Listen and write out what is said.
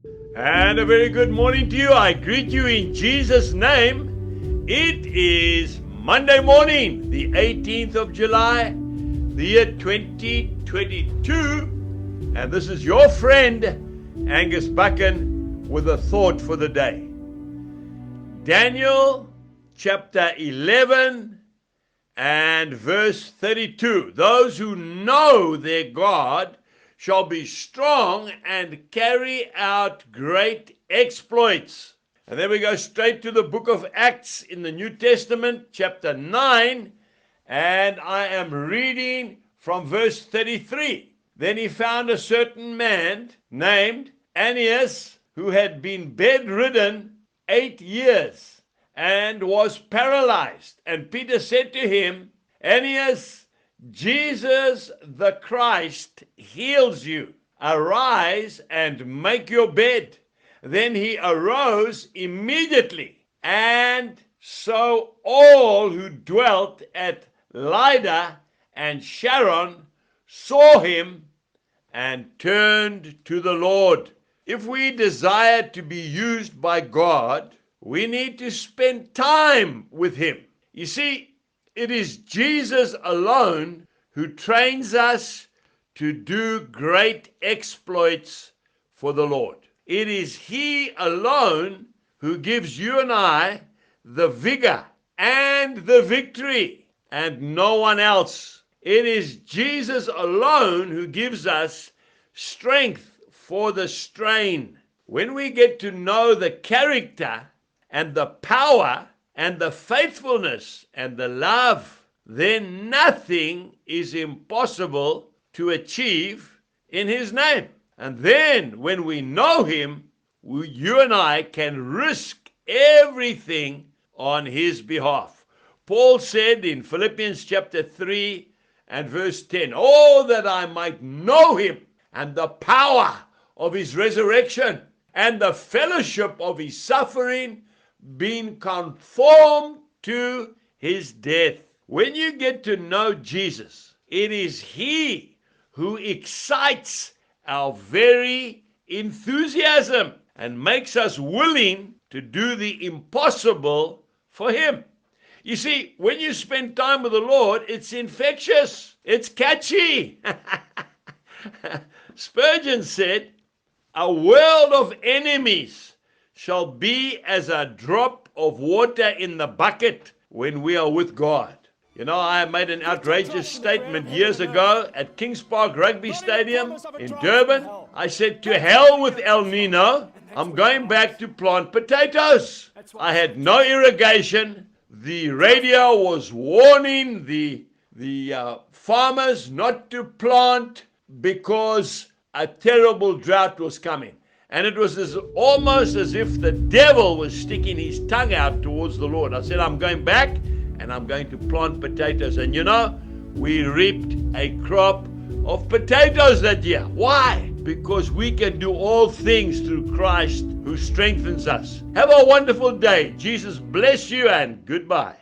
And a very good morning to you. I greet you in Jesus' name. It is Monday morning, the 18th of July, the year 2022. And this is your friend, Angus Buchan, with a thought for the day. Daniel chapter 11 and verse 32. Those who know their God shall be strong and carry out great exploits. And then we go straight to the book of Acts in the New Testament, chapter 9, and I am reading from verse 33. Then he found a certain man named Angus, who had been bedridden 8 years and was paralyzed. And Peter said to him, Angus, Jesus the Christ heals you. Arise and make your bed. Then he arose immediately. And so all who dwelt at Lydda and Sharon saw him and turned to the Lord. If we desire to be used by God, we need to spend time with him. You see, it is Jesus alone who trains us to do great exploits for the Lord. It is he alone who gives you and I the vigor and the victory, and no one else. It is Jesus alone who gives us strength for the strain. When we get to know the character and the power and the faithfulness and the love, then nothing is impossible to achieve in his name. And then when we know him, you and I can risk everything on his behalf. Paul said in Philippians chapter 3 and verse 10, oh, that I might know him and the power of his resurrection and the fellowship of his suffering, being conformed to his death. When you get to know Jesus, it is he who excites our very enthusiasm and makes us willing to do the impossible for him. You see, when you spend time with the Lord, it's infectious. It's catchy. Spurgeon said, a world of enemies shall be as a drop of water in the bucket when we are with God. You know, I made an outrageous statement years ago at Kings Park Rugby Stadium in Durban. I said, to hell with El Nino, I'm going back to plant potatoes. I had no irrigation. The radio was warning the farmers not to plant because a terrible drought was coming. And it was almost as if the devil was sticking his tongue out towards the Lord. I said, I'm going back and I'm going to plant potatoes. And you know, we reaped a crop of potatoes that year. Why? Because we can do all things through Christ who strengthens us. Have a wonderful day. Jesus bless you and goodbye.